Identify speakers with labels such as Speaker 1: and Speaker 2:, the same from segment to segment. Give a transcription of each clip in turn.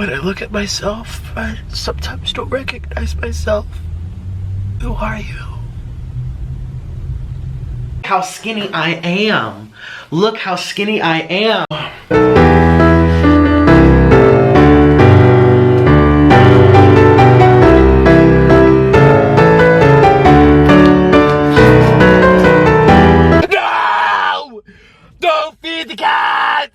Speaker 1: When I look at myself, I sometimes don't recognize myself. Who are you? How skinny I am. Look how skinny I am. No! Don't feed the cats!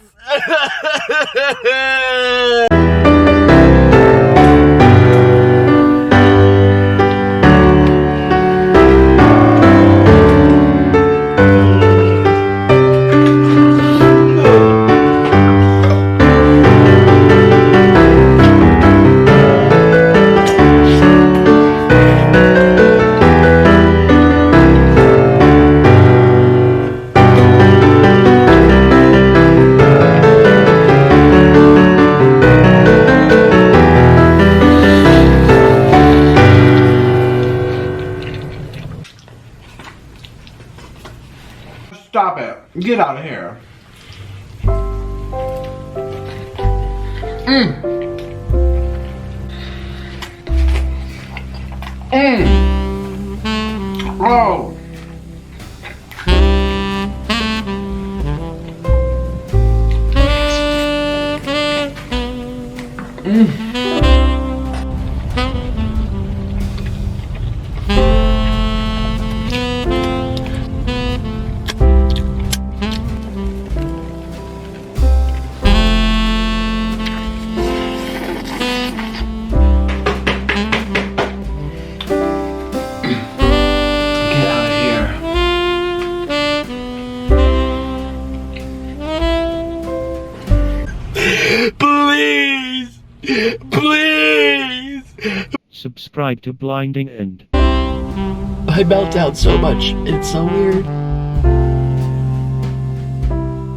Speaker 1: Stop it. Get out of here. Oh. Please! Please!
Speaker 2: Subscribe to Blinding End.
Speaker 1: I melt down so much. It's so weird.